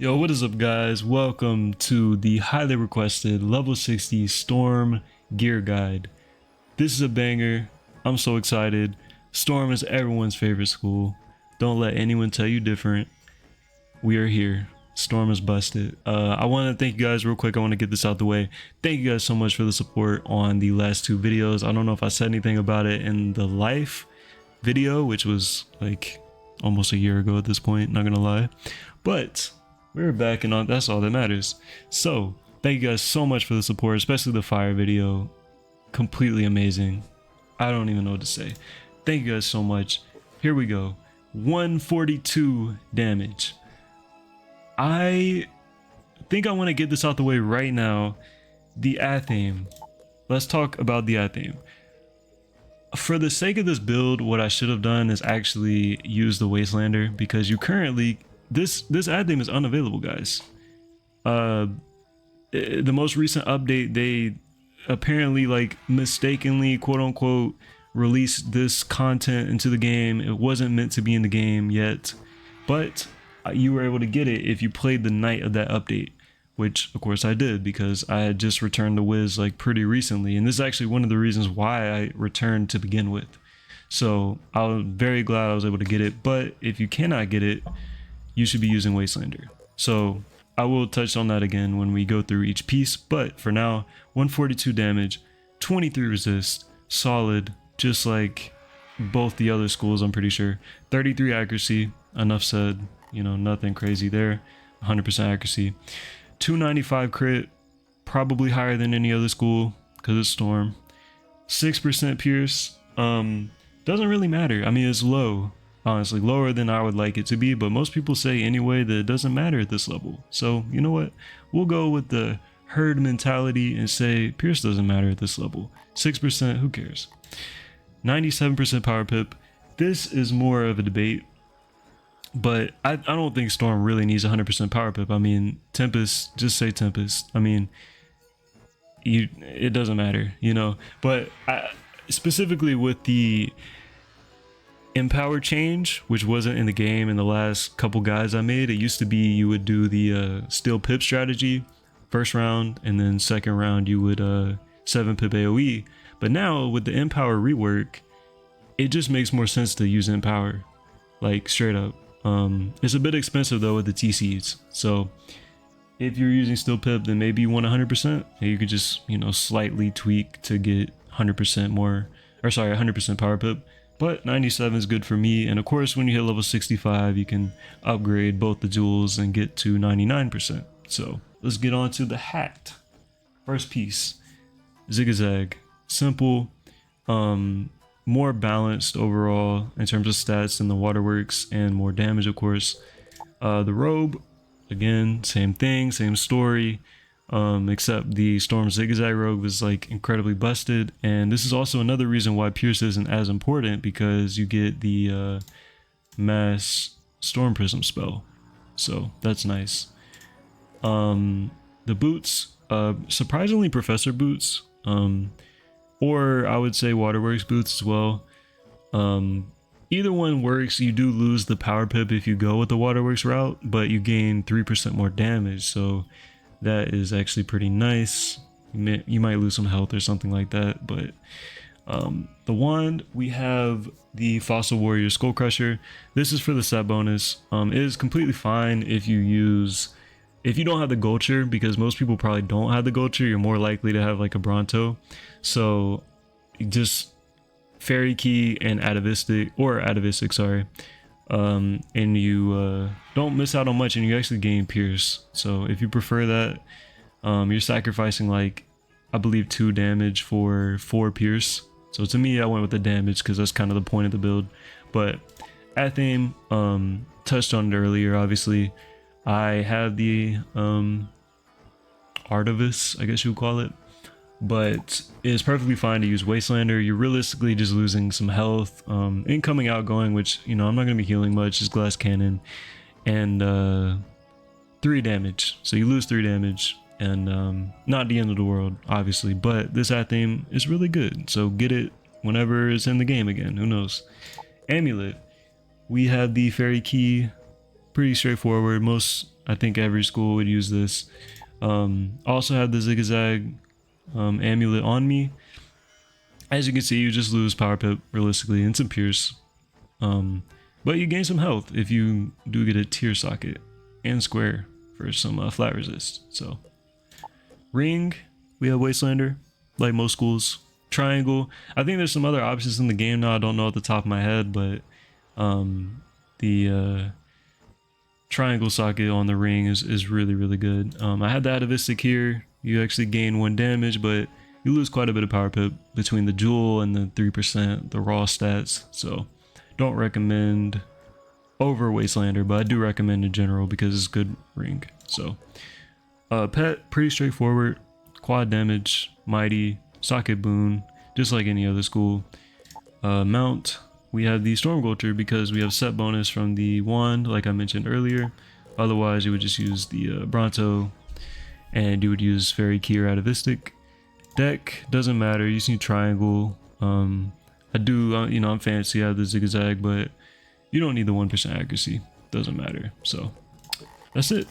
Yo, what is up, guys? Welcome to the highly requested level 60 Storm Gear Guide. This is a banger. I'm so excited. Storm is everyone's favorite school. Don't let anyone tell you different. We are here. Storm is busted. I want to thank you guys real quick. I want to get this out the way. Thank you guys so much for the support on the last two videos. I don't know if I said anything about it in the life video, which was like almost a year ago at this point, not gonna lie. But we're back and that's all that matters. So thank you guys so much for the support, especially the fire video. Completely amazing. I don't even know what to say. Thank you guys so much. Here we go. 142 damage. I think I want to get this out the way right now. The Athame. Let's talk about the Athame. For the sake of this build, what I should have done is actually use the Wastelander, because you currently this Athame is unavailable, guys. The most recent update, they apparently like mistakenly, quote unquote, released this content into the game. It wasn't meant to be in the game yet, but you were able to get it if you played the night of that update, which of course I did, because I had just returned to Wiz like pretty recently, and this is actually one of the reasons why I returned to begin with. So I was very glad I was able to get it. But if you cannot get it, you should be using Wastelander. So I will touch on that again when we go through each piece, but for now, 142 damage, 23 resist, solid, just like both the other schools, I'm pretty sure. 33 accuracy, enough said, you know, nothing crazy there. 100% accuracy. 295 crit, probably higher than any other school because it's Storm. 6% pierce, doesn't really matter. I mean, it's low. Honestly, lower than I would like it to be, but most people say anyway that it doesn't matter at this level. So you know what, we'll go with the herd mentality and say pierce doesn't matter at this level. 6%, who cares? 97% power pip. This is more of a debate, but I don't think Storm really needs 100% power pip. I mean, Tempest, just say Tempest. I mean, it doesn't matter, you know. But specifically with the Empower change, which wasn't in the game in the last couple guides I made, it used to be you would do the Steel Pip strategy first round, and then second round you would 7 pip AoE. But now with the Empower rework, it just makes more sense to use Empower, like straight up. It's a bit expensive though with the TCs, so if you're using Steel Pip, then maybe you want 100%, and you could just, you know, slightly tweak to get 100% more, or sorry, 100% power pip. But 97 is good for me, and of course when you hit level 65 you can upgrade both the jewels and get to 99%. So let's get on to the hat. First piece, Zigzag. Simple, more balanced overall in terms of stats than the Waterworks, and more damage of course. The Robe, again, same thing, same story. Except the Storm Zigzag Rogue was like incredibly busted, and this is also another reason why Pierce isn't as important, because you get the Mass Storm Prism spell, so that's nice. The boots, surprisingly Professor boots, or I would say Waterworks boots as well. Either one works. You do lose the power pip if you go with the Waterworks route, but you gain 3% more damage, so that is actually pretty nice. You might lose some health or something like that, but the wand, we have the Fossil Warrior Skull Crusher. This is for the set bonus. It is completely fine if you don't have the Gulcher, because most people probably don't have the Gulcher. You're more likely to have like a Bronto, so just Fairy Key and Atavistic, sorry. And you don't miss out on much, and you actually gain Pierce. So if you prefer that, you're sacrificing like, I believe 2 damage for 4 Pierce. So to me, I went with the damage because that's kind of the point of the build. But Athame, touched on it earlier, obviously. I have the Artivice, I guess you would call it, but it's perfectly fine to use Wastelander. You're realistically just losing some health, incoming, outgoing, which, you know, I'm not going to be healing much, just Glass Cannon, and 3 damage. So you lose 3 damage, and not the end of the world, obviously, but this Athame is really good, so get it whenever it's in the game again, who knows. Amulet, we have the Fairy Key, pretty straightforward. Most I think every school would use this. Also had the zigzag amulet on me. As you can see, you just lose power pip realistically and some pierce. But you gain some health if you do get a tier socket and square for some flat resist. So ring, we have Wastelander, like most schools. Triangle, I think there's some other options in the game now. I don't know at the top of my head, but the triangle socket on the ring is really good. I had the atavistic here. You actually gain 1 damage, but you lose quite a bit of power pip between the jewel and the 3%, the raw stats. So don't recommend over Wastelander, but I do recommend in general because it's good ring. So pet, pretty straightforward. Quad damage, mighty, socket boon, just like any other school. Mount, we have the Storm Culture because we have set bonus from the wand, like I mentioned earlier. Otherwise, you would just use the Bronto, and you would use Fairy Key or Atavistic. Deck, doesn't matter, you just need Triangle. I do, you know, I'm fancy, I have the Zigzag, but you don't need the 1% accuracy, doesn't matter. So, that's it.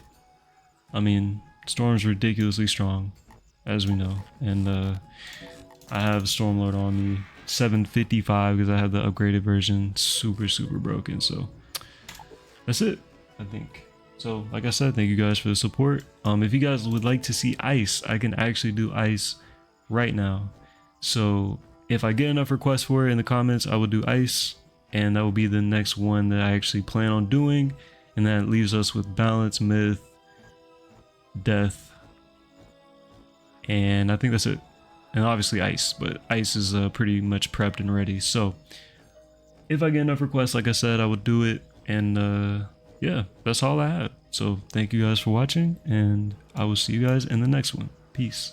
I mean, Storm's ridiculously strong, as we know, and I have Stormlord on me, 755 because I have the upgraded version, super broken. So that's it, I think. So like I said, thank you guys for the support. If you guys would like to see ice, I can actually do ice right now. So if I get enough requests for it in the comments, I will do ice, and that will be the next one that I actually plan on doing. And that leaves us with balance, myth, death, and I think that's it. And obviously ice, but ice is pretty much prepped and ready. So if I get enough requests, like I said, I would do it. And yeah, that's all I had. So thank you guys for watching, and I will see you guys in the next one. Peace.